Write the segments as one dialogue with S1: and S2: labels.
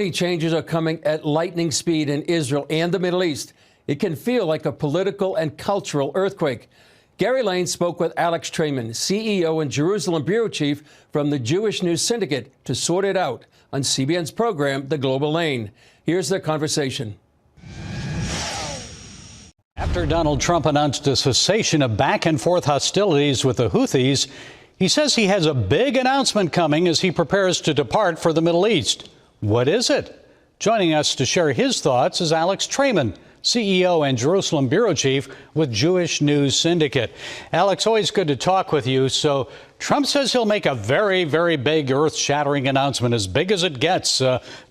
S1: Changes are coming at lightning speed in Israel and the Middle East. It can feel like a political and cultural earthquake. Gary Lane spoke with Alex Trayman, CEO and Jerusalem bureau chief from the Jewish News Syndicate, to sort it out on CBN's program, The Global Lane. Here's their conversation.
S2: After Donald Trump announced a cessation of back-and-forth hostilities with the Houthis, he says he has a big announcement coming as he prepares to depart for the Middle East. What is it? Joining us to share his thoughts is Alex Trayman, CEO and Jerusalem bureau chief with Jewish News Syndicate. Alex, always good to talk with you. So Trump says he'll make a very, very big, earth-shattering announcement, as big as it gets,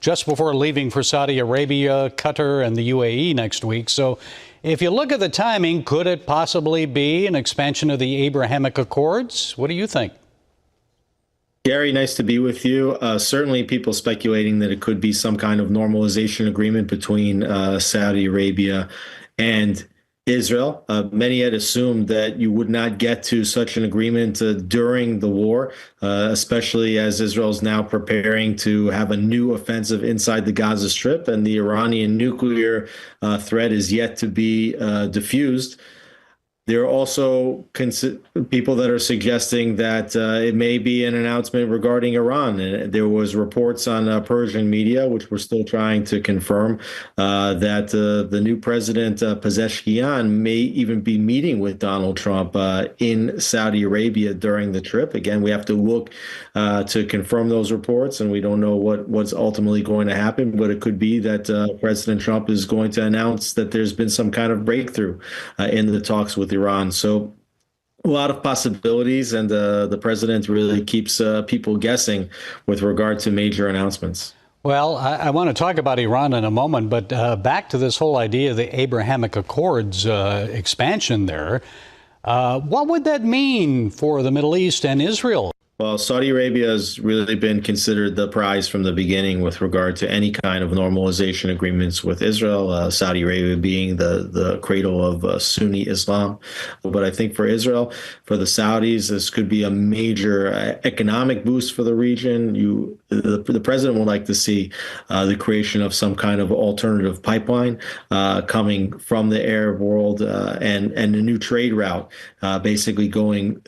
S2: just before leaving for Saudi Arabia, Qatar, and the UAE next week. So if you look at the timing, could it possibly be an expansion of the Abrahamic Accords? What do you think?
S3: Gary, nice to be with you. Certainly people speculating that it could be some kind of normalization agreement between Saudi Arabia and Israel. Many had assumed that you would not get to such an agreement during the war, especially as Israel is now preparing to have a new offensive inside the Gaza Strip, and the Iranian nuclear threat is yet to be diffused. There are also people that are suggesting that it may be an announcement regarding Iran. And there was reports on Persian media, which we're still trying to confirm, that the new president, Pezeshkian, may even be meeting with Donald Trump in Saudi Arabia during the trip. Again, we have to look to confirm those reports, and we don't know what's ultimately going to happen. But it could be that President Trump is going to announce that there's been some kind of breakthrough in the talks with Iran. So a lot of possibilities, and the president really keeps people guessing with regard to major announcements.
S2: Well, I want to talk about Iran in a moment, but back to this whole idea of the Abrahamic Accords expansion there. What would that mean for the Middle East and Israel?
S3: Well, Saudi Arabia has really been considered the prize from the beginning with regard to any kind of normalization agreements with Israel, Saudi Arabia being the cradle of Sunni Islam. But I think for Israel, for the Saudis, this could be a major economic boost for the region. The president would like to see the creation of some kind of alternative pipeline coming from the Arab world, and a new trade route, basically going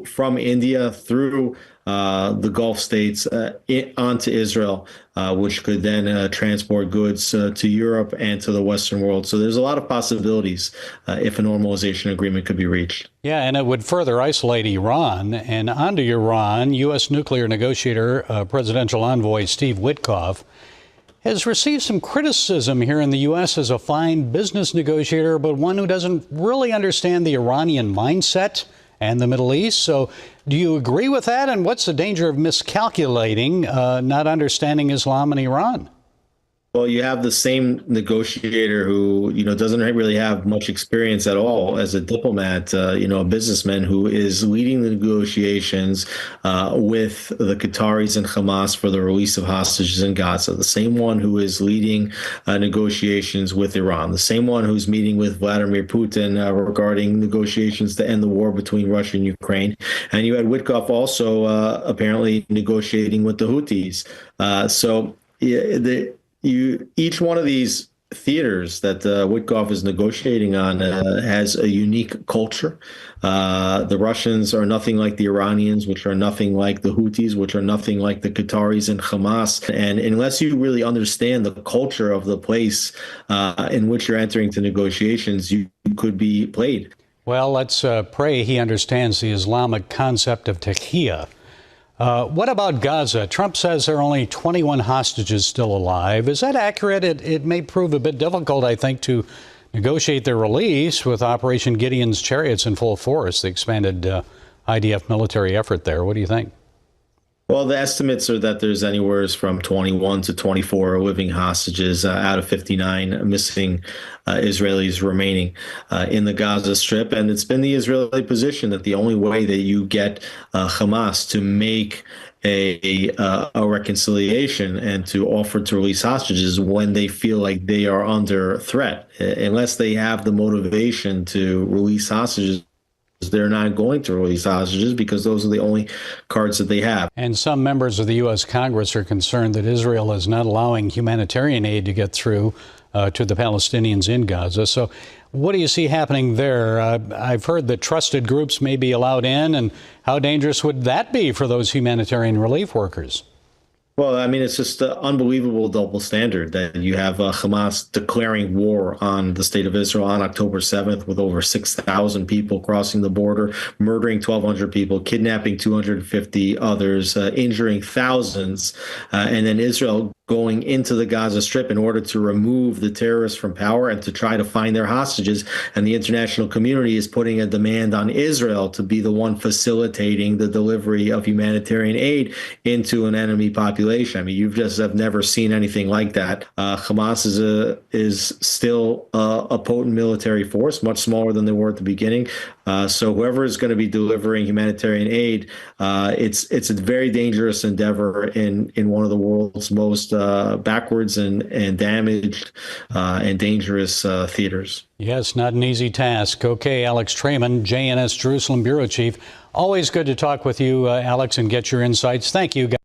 S3: from India through the Gulf states onto Israel, which could then transport goods to Europe and to the Western world. So there's a lot of possibilities if a normalization agreement could be reached.
S2: Yeah, and it would further isolate Iran. And onto Iran, U.S. nuclear negotiator, presidential envoy Steve Witkoff has received some criticism here in the U.S. as a fine business negotiator, but one who doesn't really understand the Iranian mindset and the Middle East. So do you agree with that? And what's the danger of miscalculating, not understanding Islam and Iran?
S3: Well, you have the same negotiator who, doesn't really have much experience at all as a diplomat, a businessman who is leading the negotiations with the Qataris and Hamas for the release of hostages in Gaza, the same one who is leading negotiations with Iran, the same one who's meeting with Vladimir Putin regarding negotiations to end the war between Russia and Ukraine. And you had Witkoff also apparently negotiating with the Houthis. Each one of these theaters that Witkoff is negotiating on has a unique culture. The Russians are nothing like the Iranians, which are nothing like the Houthis, which are nothing like the Qataris and Hamas. And unless you really understand the culture of the place in which you're entering to negotiations, you could be played.
S2: Well, let's pray he understands the Islamic concept of taqiyya. What about Gaza? Trump says there are only 21 hostages still alive. Is that accurate? It may prove a bit difficult, I think, to negotiate their release with Operation Gideon's Chariots in full force, the expanded IDF military effort there. What do you think?
S3: Well, the estimates are that there's anywhere from 21 to 24 living hostages out of 59 missing Israelis remaining in the Gaza Strip. And it's been the Israeli position that the only way that you get Hamas to make a reconciliation and to offer to release hostages when they feel like they are under threat. Unless they have the motivation to release hostages They're not going to release hostages because those are the only cards that they have.
S2: And some members of the U.S. Congress are concerned that Israel is not allowing humanitarian aid to get through to the Palestinians in Gaza. So what do you see happening there? I've heard that trusted groups may be allowed in, and how dangerous would that be for those humanitarian relief workers?
S3: Well, I mean, it's just an unbelievable double standard that you have Hamas declaring war on the state of Israel on October 7th with over 6,000 people crossing the border, murdering 1,200 people, kidnapping 250 others, injuring thousands, and then Israel going into the Gaza Strip in order to remove the terrorists from power and to try to find their hostages. And the international community is putting a demand on Israel to be the one facilitating the delivery of humanitarian aid into an enemy population. I mean, you just have never seen anything like that. Hamas is still a potent military force, much smaller than they were at the beginning. So whoever is going to be delivering humanitarian aid, it's a very dangerous endeavor in one of the world's most backwards and damaged and dangerous theaters.
S2: Yes, not an easy task. Okay, Alex Traiman, JNS Jerusalem Bureau Chief. Always good to talk with you, Alex, and get your insights. Thank you, guys.